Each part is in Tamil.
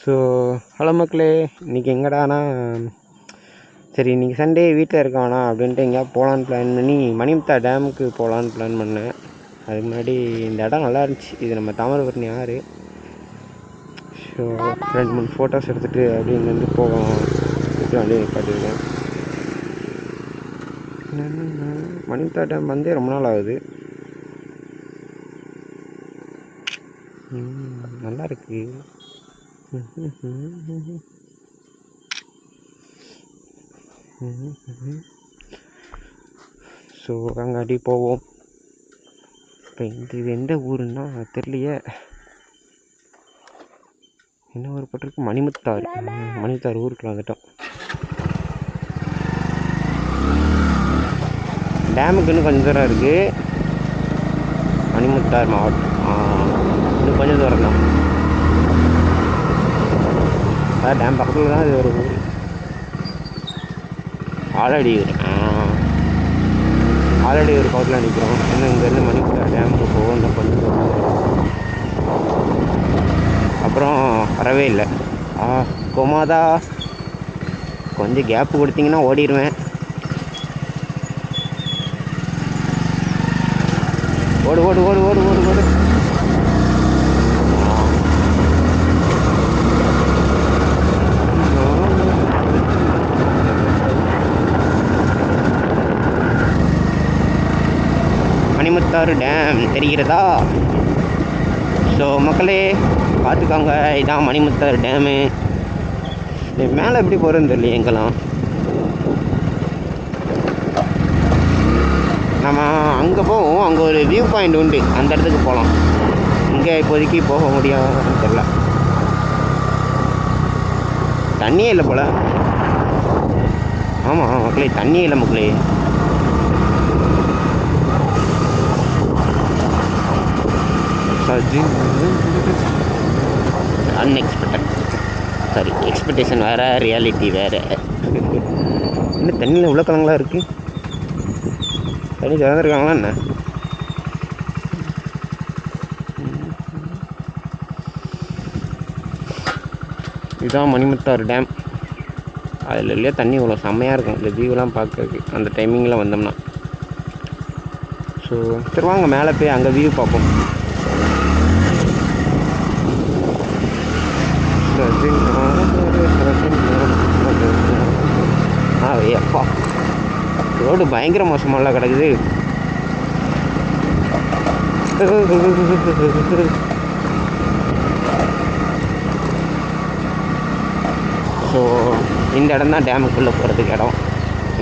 ஸோ ஹலோ மக்களே, இன்றைக்கி எங்கடானா சரி இன்றைக்கி சண்டே வீட்டில் இருக்கானா அப்படின்ட்டு எங்கேயா போகலான்னு பிளான் பண்ணி மணிமுத்தா டேமுக்கு போகலான்னு பிளான் பண்ணேன். அதுக்கு முன்னாடி இந்த இடம் நல்லா இருந்துச்சு. இது நம்ம தாமிரபரணி ஆறு. ஸோ 2-3 ஃபோட்டோஸ் எடுத்துகிட்டு அப்படி இங்கேருந்து போகலாம் சொல்லிட்டு வண்டி நிப்பாட்டிருக்கேன். மணிமுத்தா டேம் வந்து ரொம்ப நாள் ஆகுது. நல்லா இருக்கு. ஸோ அங்காடி போவோம். இப்போ இது எந்த ஊருன்னா தெரியலையே. என்ன ஊர் போட்டிருக்கு? மணிமுத்தாறு. மணிமுத்தாறு ஊருக்குள்ள வந்துட்டோம். டேமுக்கு இன்னும் கொஞ்சம் தூரம் இருக்குது. மணிமுத்தாறு மாவட்டம் இன்னும் கொஞ்சம் தூரம் தான். அதான் டேம் பக்கத்தில் தான் இது ஒரு ஊர். ஆலடி ஊர். ஆல்ரெடி ஒரு பக்கத்தில் நிற்கிறோம். இன்னும் இங்கேருந்து மணிமுத்தாறு டேமுக்கு போவோம். இந்த கொஞ்சம் தூரம். அப்புறம் வரவே இல்லை. கோமாதா கொஞ்சம் கேப்பு கொடுத்தீங்கன்னா ஓடிடுவேன். ஓடு ஓடு ஓடு ஓடு ஓடு ஓடு. மணிமுத்தாறு டேம் தெரிகிறதா? ஸோ மக்களே பார்த்துக்கோங்க, இதான் மணிமுத்தாறு டேமு. மேலே எப்படி போகிறதுன்னு தெரியல. எங்கெல்லாம் நம்ம அங்கே போவோம். அங்கே ஒரு வியூ பாயிண்ட் உண்டு, அந்த இடத்துக்கு போகலாம். இங்கே இப்போதைக்கு போக முடியாதுன்னு தெரில. தண்ணியே இல்லை போல். ஆமாம் மக்களே, தண்ணியே இல்லை மக்களே. அன்எக்ஸ்பெக்டட். சாரி, எக்ஸ்பெக்டேஷன் வேறு, ரியாலிட்டி வேறு. இன்னும் தண்ணியில் உள்ள கலங்களாக இருக்குது. தண்ணி திறந்துருக்காங்களா என்ன? இதுதான் மணிமுத்தாறு டேம். அதில் இல்லையா தண்ணி இவ்வளோ செம்மையாக இருக்கும். இந்த வியூலாம் பார்க்கறதுக்கு அந்த டைமிங்கில் வந்தோம்னா. ஸோ சரி வாங்க மேலே போய் அங்கே வியூ பார்ப்போம். எப்பா ரோடு பயங்கர மோசமாலாம் கிடக்குது. ஸோ இந்த இடம் தான் டேமுக்குள்ளே போகிறதுக்கு இடம்.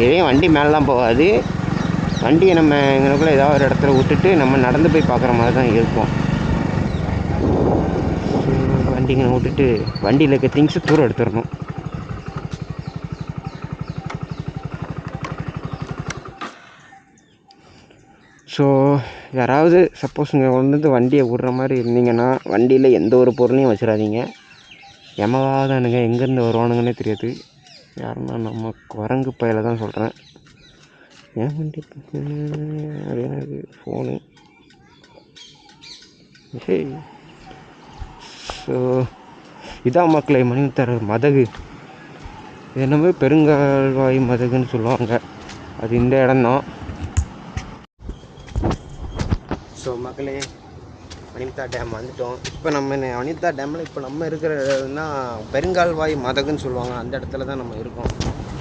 இதே வண்டி மேலெலாம் போகாது. வண்டியை நம்ம எங்களுக்குள்ளே ஏதாவது ஒரு இடத்துல விட்டுட்டு நம்ம நடந்து போய் பார்க்குற மாதிரி தான் இருக்கும். வண்டிங்க விட்டுட்டு வண்டியில் இருக்க திங்ஸை தூரம் எடுத்துடணும். ஸோ யாராவது சப்போஸ் இங்கே வந்து வண்டியை விடுற மாதிரி இருந்தீங்கன்னா வண்டியில் எந்த ஒரு பொருளையும் வச்சிடாதீங்க. எமவாதானுங்க எங்கேருந்து வருவானுங்கன்னே தெரியாது. யாருன்னா நம்ம குரங்கு பையில தான் சொல்கிறேன். ஏன் வண்டி எனக்கு ஃபோனு. ஸோ இதான் மக்களே மணிமுத்தாறு மதகு. இது என்னமே பெருங்கால்வாய் மதகுன்னு சொல்லுவாங்க. அது இந்த இடம்தான். ஸோ மக்களே மணிமுத்தாறு டேம் வந்துட்டோம். இப்போ நம்ம மணிமுத்தாறு டேமில் இப்போ நம்ம இருக்கிற இடம்னா பெருங்கால்வாய் மதகுன்னு சொல்லுவாங்க. அந்த இடத்துல தான் நம்ம இருக்கோம்.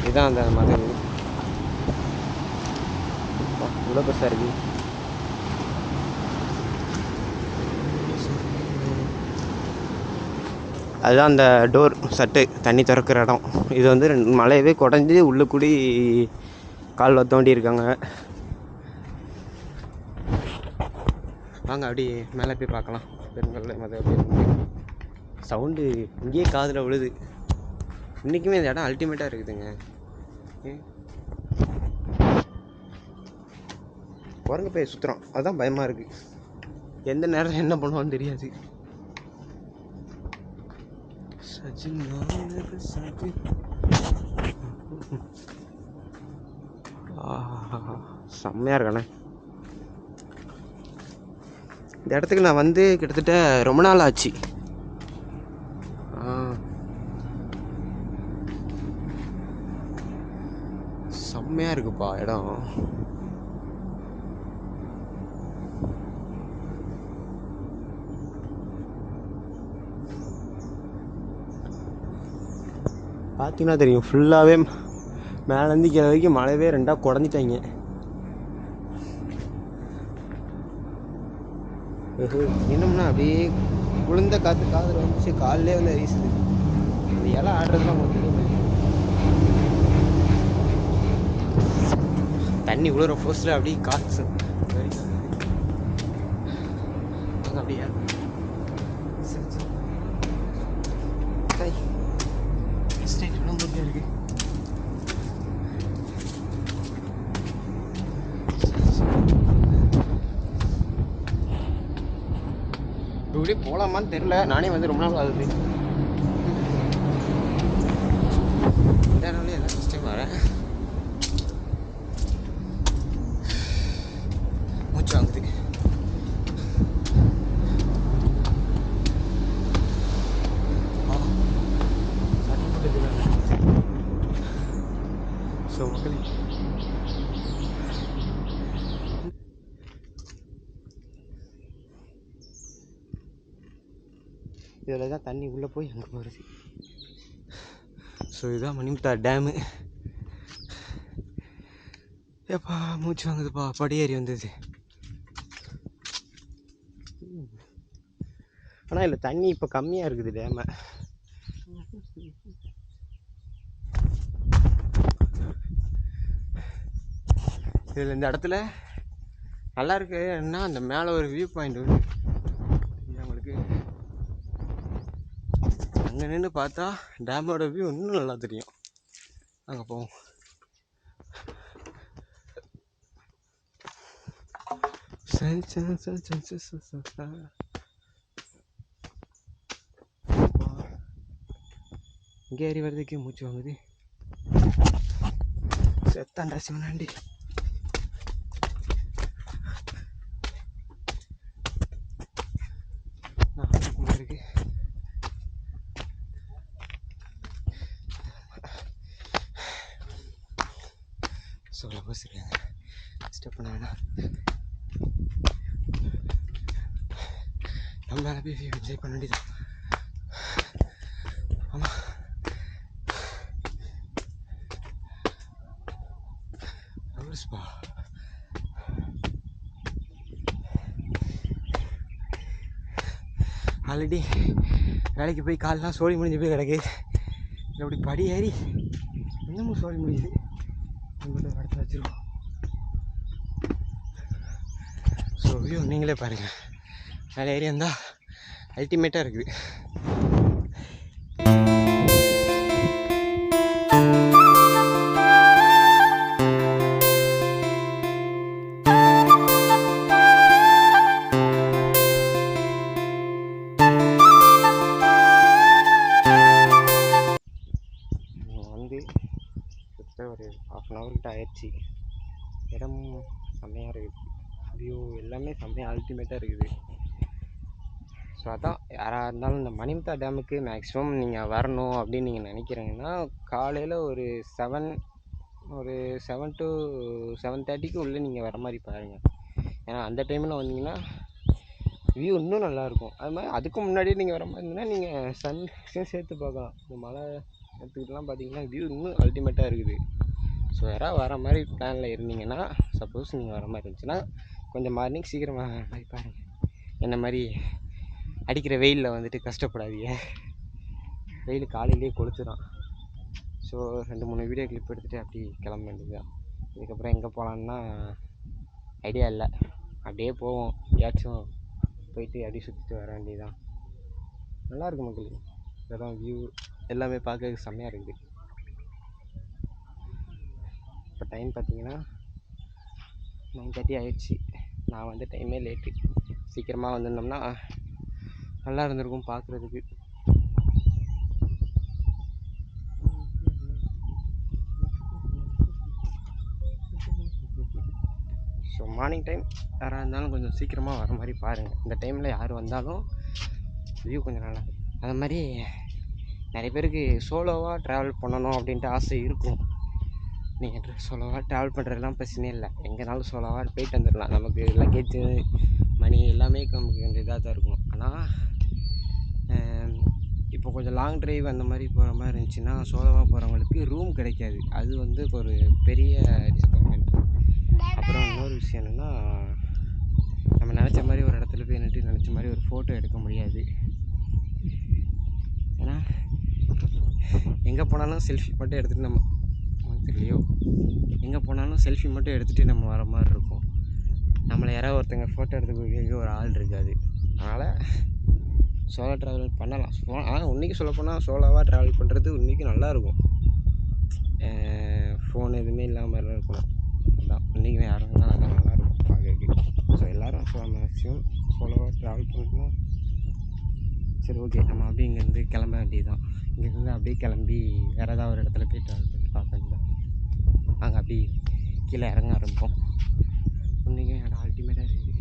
இதுதான் அந்த மதகு. இவ்வளோ பெருசாக இருக்குது. அதுதான் அந்த டோர் சட்டு தண்ணி திறக்கிற இடம். இது வந்து மலையவே குடஞ்சி உள்ளே கூடி கால்வ தோண்டி இருக்காங்க. வாங்க அப்படி மேலே போய் பார்க்கலாம். பெருங்கல்வாய் மதகு சவுண்டு இங்கேயே காதில் விழுது. இன்றைக்குமே இந்த இடம் அல்டிமேட்டாக இருக்குதுங்க. குரங்கு போய் சுற்றுறோம், அதுதான் பயமாக இருக்குது. எந்த நேரம் என்ன பண்ணுவான்னு தெரியாது. செம்மையாக இருக்கானே. இந்த இடத்துக்கு நான் வந்து கிட்டத்தட்ட ரொம்ப நாள் ஆச்சு. செம்மையாக இருக்குப்பா இடம். பார்த்தீங்கன்னா தெரியும், ஃபுல்லாகவே மேலேருந்து கீழே வரைக்கும் மழைவே ரெண்டாக குடஞ்சிட்டாங்க. என்னம்னா அப்படியே குளிர்ந்த காற்று காதில் வந்துச்சு, காலிலே வந்து வீசுது. அந்த இலை ஆடுறதுலாம் உங்களுக்கு தண்ணி உழுற ஃபோர்ஸில் அப்படியே காற்று அப்படியே இருக்கு. இப்படியே போகலாமான்னு தெரில. நானே வந்து ரொம்ப நாள் ஆகுது. இந்த நாளே எல்லாம் ஃபஸ்ட் டைம் வரேன். மூச்சு வாங்குது. ஸோ மக்களே, இதில் தான் தண்ணி உள்ளே போய் அங்கே போகிறது. ஸோ இதுதான் மணிமுத்தா டேமு. ஏப்பா மூச்சு வாங்குதுப்பா, படியேறி வந்தது. ஆனால் இல்லை, தண்ணி இப்போ கம்மியாக இருக்குது டேமை. இதில் இந்த இடத்துல நல்லா இருக்குன்னா அந்த மேலே ஒரு வியூ பாயிண்ட் வந்து உங்களுக்கு அங்கே நின்று பார்த்தா டேமோட வியூ இன்னும் நல்லா தெரியும். அங்கே போவோம். இங்கே ஏறி வர்றதுக்கே மூச்சு வாங்குது. செத்தாண்டா சிவனாண்டி. இருக்கு சொல்ல பஸ் இருக்காங்க. ஸ்டெப் பண்ண வேணாம். நம்ம மேலே போய் என்ஜாய் பண்ண வேண்டியதான். ஆமாம், ஸ்பா ஆல்ரெடி வேலைக்கு போய் காலெலாம் சோழி முடிஞ்சு போய் கிடக்கு. இல்லை அப்படி படி ஏறி இன்னமும் சோழி முடியுது. உங்கள்கிட்ட இடத்துல வச்சுருவோம். ஸோ வியூ நீங்களே பாருங்கள். மேலே ஏறி வந்தால் அல்டிமேட்டாக இருக்குது. ஒரு 1/2 hour கிட்ட ஆயிடுச்சு. இடம் செம்மையாக இருக்குது. வியூ எல்லாமே செம்மையாக அல்டிமேட்டாக இருக்குது. ஸோ அதான், யாராக இருந்தாலும் இந்த மணிமுத்தா டேமுக்கு மேக்ஸிமம் நீங்கள் வரணும் அப்படின்னு நீங்கள் நினைக்கிறீங்கன்னா காலையில் ஒரு 7 to 7:30 உள்ளே நீங்கள் வர மாதிரி பாருங்கள். ஏன்னா அந்த டைமில் வந்தீங்கன்னா வியூ இன்னும் நல்லாயிருக்கும். அது மாதிரி அதுக்கு முன்னாடியே நீங்கள் வர மாதிரி இருந்தீங்கன்னா நீங்கள் சன்ரைஸையும் சேர்த்து பார்க்கலாம். இந்த மலை எடுத்துக்கிட்டலாம் பார்த்தீங்கன்னா வியூ இன்னும் அல்டிமேட்டாக இருக்குது. ஸோ யாராவது வர மாதிரி பிளானில் இருந்தீங்கன்னா, சப்போஸ் நீங்கள் வர மாதிரி இருந்துச்சுன்னா கொஞ்சம் மார்னிங் சீக்கிரமாக மாதிரி பாருங்கள். என்ன மாதிரி அடிக்கிற வெயிலில் வந்துட்டு கஷ்டப்படாதீங்க. வெயில் காலையிலேயே கொளுத்துதான். ஸோ 2-3 வீடியோ கிளிப் எடுத்துகிட்டு அப்படி கிளம்ப வேண்டியது தான். இதுக்கப்புறம் எங்கே போகலான்னா ஐடியா இல்லை. அப்படியே போவோம், எங்கேயாச்சும் போயிட்டு அப்படியே சுற்றிட்டு வர வேண்டியதுதான். நல்லாயிருக்கும் மக்கள். இதான் வியூ எல்லாமே பார்க்க செம்மையாக இருக்குது. இப்போ டைம் பார்த்தீங்கன்னா 9:30 ஆகிடுச்சு. நான் வந்து டைமே லேட்டு. சீக்கிரமாக வந்திருந்தோம்னா நல்லா இருந்திருக்கும் பார்க்குறதுக்கு. ஸோ மார்னிங் டைம் யாராக இருந்தாலும் கொஞ்சம் சீக்கிரமாக வர மாதிரி பாருங்கள். இந்த டைமில் யார் வந்தாலும் வியூ கொஞ்சம் நல்லா இருக்கும். அது மாதிரி நிறைய பேருக்கு சோலோவாக ட்ராவல் பண்ணணும் அப்படின்ட்டு ஆசை இருக்கும். நீங்கள் சோலோவாக ட்ராவல் பண்ணுறதுலாம் பிரச்சனையே இல்லை. எங்கேனாலும் சோலோவாக போயிட்டு வந்துடலாம். நமக்கு லக்கேஜு மணி எல்லாமே நமக்கு கொஞ்சம் இதாக தான் இருக்கும். ஆனால் இப்போ கொஞ்சம் லாங் ட்ரைவ் அந்த மாதிரி போகிற மாதிரி இருந்துச்சுன்னா சோலோவாக போகிறவங்களுக்கு ரூம் கிடைக்காது. அது வந்து ஒரு பெரிய டிஸ்அப்பாயின்மெண்ட். அப்புறம் இன்னொரு விஷயம் என்னென்னா, நம்ம நினச்ச மாதிரி ஒரு இடத்துல போய் நின்றுட்டு நினச்ச மாதிரி ஒரு ஃபோட்டோ எடுக்க முடியாது. ஏன்னா எங்கே போனாலும் செல்ஃபி மட்டும் எடுத்துகிட்டு நம்ம தெரியலையோ எங்கே போனாலும் செல்ஃபி மட்டும் எடுத்துகிட்டு நம்ம வர மாதிரி இருக்கும். நம்மளை யாராவது ஒருத்தங்க ஃபோட்டோ எடுத்துக்க ஒரு ஆள் இருக்காது. அதனால் சோலோ ட்ராவல் பண்ணலாம். ஆனால் இன்றைக்கி சொல்லப்போனால் சோலோவாக ட்ராவல் பண்ணுறது இன்றைக்கி நல்லாயிருக்கும். ஃபோன் எதுவுமே இல்லாமல் இருக்கணும். அதுதான் இன்றைக்கி யாரும் தான் அதான் நல்லாயிருக்கும் பார்க்க. ஸோ எல்லோரும் மேக்ஸிமம் சோலோவாக ட்ராவல் பண்ணணும். சரி, ஓகே, நம்ம அப்படியே இங்கேருந்து கிளம்ப வேண்டியது தான். இங்கேருந்து அப்படியே கிளம்பி வேறு ஏதாவது ஒரு இடத்துல போய் ட்ராவல் பண்ணி பார்க்க வேண்டியதான். நாங்கள் அப்படி கீழே இறங்க ஆரம்பிப்போம். இன்றைக்கி என்னோட அல்டிமேட்டாக இருக்குது.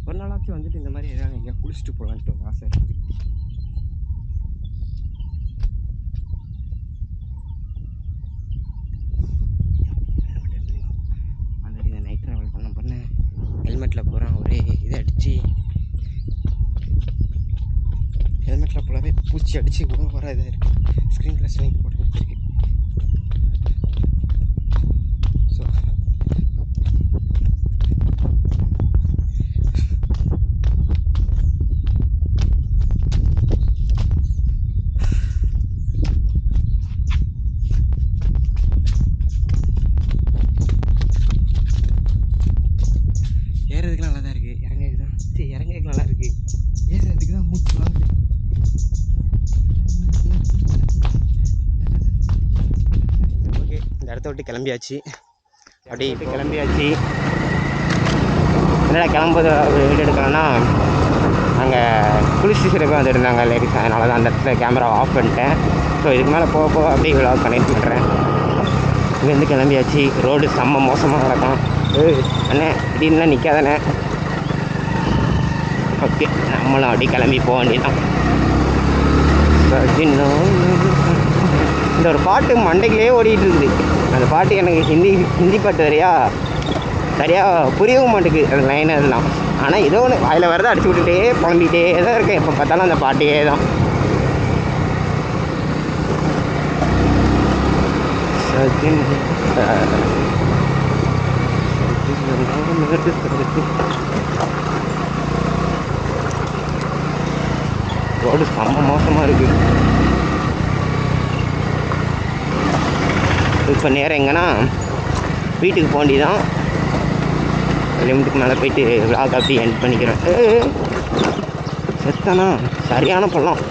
ஒரு நாளாச்சும் வந்துட்டு இந்த மாதிரி ஏதாவது எங்கேயா குளிச்சுட்டு போகலான்ட்டு ஒரு ஆசை இருக்குது. ஆல்ரெடி இந்த நைட் ட்ராவல் பண்ண ஹெல்மெட்டில் போகிறேன். ஒரே இதை அடித்து ஹெல்மெட்டில் போலவே பூச்சி அடித்து கூட வர இதாக இருக்குது. ஸ்க்ரீன் கிளாஸ் வாங்கி போட்டு இருக்குது. ஸோ ஏறதுக்குலாம் நல்லா தான் இருக்குது. இறங்கிறதுக்கு நல்லா இருக்குது. ஏறுறதுக்கு தான் மூச்சு வாங்குது. ஓகே, இந்த இடத்த விட்டு கிளம்பியாச்சு. என்னடா கிளம்பும்போது வீடு எடுக்கலாம்னா நாங்கள் குளிச்சு சிறப்பாக வந்துருந்தாங்க லேடிஸ். அதனால தான் அந்த இடத்துல கேமரா ஆஃப் பண்ணிட்டேன். ஸோ இதுக்கு மேலே போக போக அப்படியே விலாக் கனெக்ட் பண்ணுறேன். இங்கேருந்து கிளம்பியாச்சு. ரோடு செம்ம மோசமாக கிடக்கும். அண்ணே திடீர்னு நிற்காதானே. ஓகே, நம்மளும் அப்படி கிளம்பி போக வேண்டியதான். இந்த ஒரு பாட்டு மண்டைக்குள்ளே ஓடிட்டு இருக்குது. அந்த பாட்டு எனக்கு ஹிந்தி பாட்டு சரியாக புரியவும் மாட்டேங்குது அந்த லைன் அதெல்லாம். ஆனால் ஏதோ ஒன்று வாயில் வரதை அடிச்சு விட்டுட்டே புலம்பிகிட்டே தான் இருக்கேன். எப்போ பார்த்தாலும் அந்த பாட்டே தான். ரோடு செம்ம மோசமாக இருக்குது. இப்போ நேரம் எங்கன்னா வீட்டுக்கு போக வேண்டியதான். லிமிட்டுக்கு மேலே போயிட்டு விளாக் அப்படி எண்ட் பண்ணிக்கிறேன். செத்தானா சரியான பள்ளம்.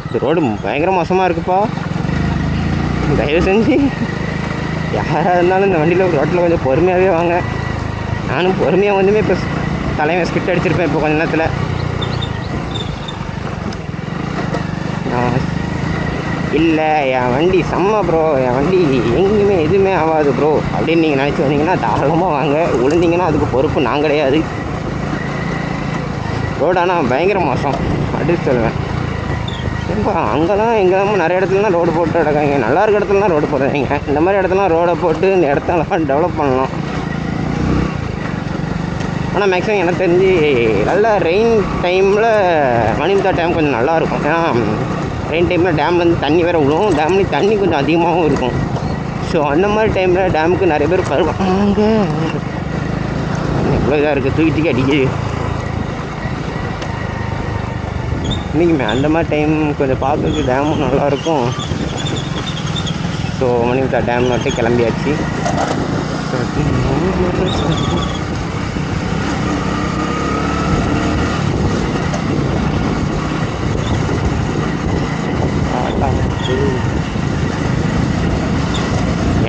இந்த ரோடு பயங்கர மோசமாக இருக்குப்பா. தயவு செஞ்சு யாராக இருந்தாலும் இந்த வண்டியில் ரோட்டில் கொஞ்சம் பொறுமையாகவே வாங்க. நானும் பொறுமையாக வந்துமே இப்போ தலைமை ஸ்கிட் அடிச்சிருப்பேன் இப்போ கொஞ்ச நேரத்தில். இல்லை, என் வண்டி செம்ம ப்ரோ, என் வண்டி எங்கேயுமே எதுவுமே ஆகாது ப்ரோ அப்படின்னு நீங்கள் நினச்சி வந்தீங்கன்னா தாராளமாக வாங்க. விழுந்தீங்கன்னா அதுக்கு பொறுப்பு நான் கிடையாது. ரோடு ஆனால் பயங்கர மோசம் அப்படின்னு சொல்லுவேன். சரிப்பா, அங்கெல்லாம் எங்கெல்லாம் நிறைய இடத்துலலாம் ரோடு போட்டு கிடக்காங்க. நல்லா இருக்க இடத்துலலாம் ரோடு போடுறாங்க. இந்த மாதிரி இடத்துலாம் ரோடை போட்டு இந்த இடத்தெல்லாம் டெவலப் பண்ணலாம். ஆனால் மேக்ஸிமம் எனக்கு தெரிஞ்சு நல்லா ரெயின் டைமில் மணிமுத்தா டேம் கொஞ்சம் நல்லாயிருக்கும். ஏன்னா ரெயின் டைமில் டேம்லேருந்து தண்ணி வேறு விழுவும். டேம்லேயும் தண்ணி கொஞ்சம் அதிகமாகவும் இருக்கும். ஸோ அந்த மாதிரி டைமில் டேமுக்கு நிறைய பேர் வருவாங்க. எவ்வளோ இதாக இருக்குது, தூக்கி அடிக்குது. இன்றைக்குமே அந்த மாதிரி டைம் கொஞ்சம் பார்க்கறதுக்கு டேமும் நல்லாயிருக்கும். ஸோ மணிமுத்தா டேம் மட்டும் கிளம்பியாச்சு.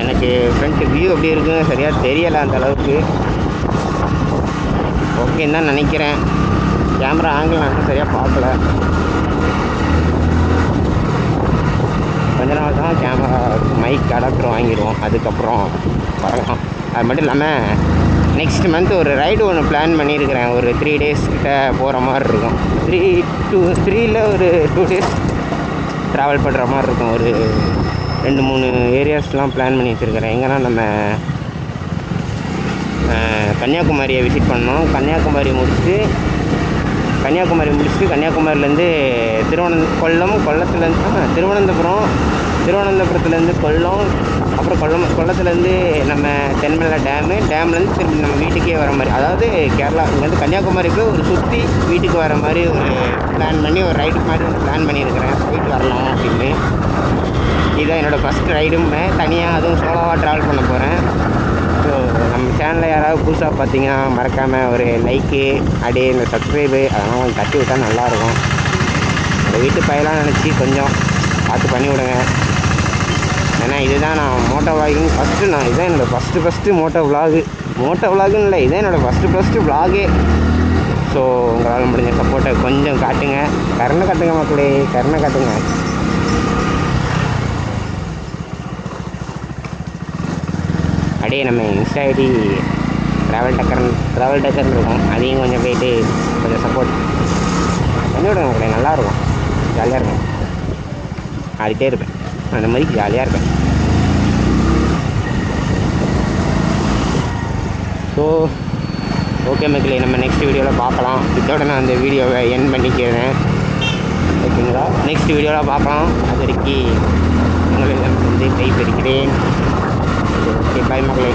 எனக்கு ஃப்ரண்ட் வியூ எப்படி இருக்குன்னு சரியாக தெரியலை அந்த அளவுக்கு. ஓகேன்னு தான் நினைக்கிறேன். கேமரா ஆங்கிள் நான் சரியாக பார்க்கல. கொஞ்ச நாள் தான் கேமரா மைக் அடாப்டர் வாங்கிடுவோம். அதுக்கப்புறம் வரலாம். அது மட்டும் இல்லாமல் நெக்ஸ்ட் மந்த் ஒரு ரைடு ஒன்று பிளான் பண்ணியிருக்கிறேன். ஒரு 3 days கிட்ட போகிற மாதிரி இருக்கும். 3 ஒரு 2 days ட்ராவல் பண்ணுற மாதிரி இருக்கும். ஒரு 2-3 ஏரியாஸ்லாம் பிளான் பண்ணி வச்சுருக்கிறேன். எங்கன்னா நம்ம கன்னியாகுமரியை விசிட் பண்ணோம். கன்னியாகுமரி முடிச்சுட்டு கன்னியாகுமரியிலேருந்து திருவனந்தபுரத்துலேருந்து கொல்லம், அப்புறம் கொல்லத்துலேருந்து நம்ம தென்மலை டேம்லேருந்து திரும்பி நம்ம வீட்டுக்கே வர மாதிரி, அதாவது கேரளா இங்கேருந்து கன்னியாகுமரிக்கு ஒரு சுற்றி வீட்டுக்கு வர மாதிரி ஒரு பிளான் பண்ணி ஒரு ரைடு மாதிரி ஒன்று பிளான் பண்ணியிருக்கிறேன். போயிட்டு வரலாம் அப்படின்னு. இதுதான் என்னோடய ஃபஸ்ட் ரைடுமே. தனியாக அதுவும் சோலோவாக ட்ராவல் பண்ண போகிறேன். ஸோ நம்ம சேனலில் யாராவது புதுசாக பார்த்தீங்கன்னா மறக்காமல் ஒரு லைக்கு அப்படியே இந்த சப்ஸ்கிரைபு அதெல்லாம் கொஞ்சம் தட்டி விட்டால் நல்லாயிருக்கும். இந்த வீட்டு பையெல்லாம் நினச்சி கொஞ்சம் பார்த்து பண்ணி விடுங்க. ஏன்னா இதுதான் நான் மோட்டோ விளாகிங் இதுதான் என்னோடய ஃபஸ்ட்டு மோட்டோ விளாகுன்னு இல்லை, இதுதான் என்னோடய ஃபஸ்ட்டு விளாகே. ஸோ உங்களால் முடிஞ்ச சப்போர்ட்டை கொஞ்சம் காட்டுங்க. கருணை காட்டுங்க மக்களே, கருணை காட்டுங்க. அப்படியே நம்ம இன்ஸ்டா ஐடி ட்ராவல் டக்கர்னு இருக்கும், அதையும் கொஞ்சம் போய்ட்டு கொஞ்சம் சப்போர்ட் பண்ணி விடுங்க மக்களே. நல்லாயிருக்கும், ஜாலியாக இருக்கும், ஆடிட்டே இருப்பேன். அந்த மாதிரி ஜாலியாக இருப்பேன். ஸோ ஓகே மக்களே, நம்ம நெக்ஸ்ட் வீடியோவில் பார்க்கலாம். இதோட நான் அந்த வீடியோவை எண்ட் பண்ணிக்கிறேன். ஓகேங்களா, நெக்ஸ்ட் வீடியோவில் பார்க்கலாம். அது வரைக்கும் உங்களிடம் வந்து கைப்பறிக்கிறேன். ஓகே, பாய் மக்களே.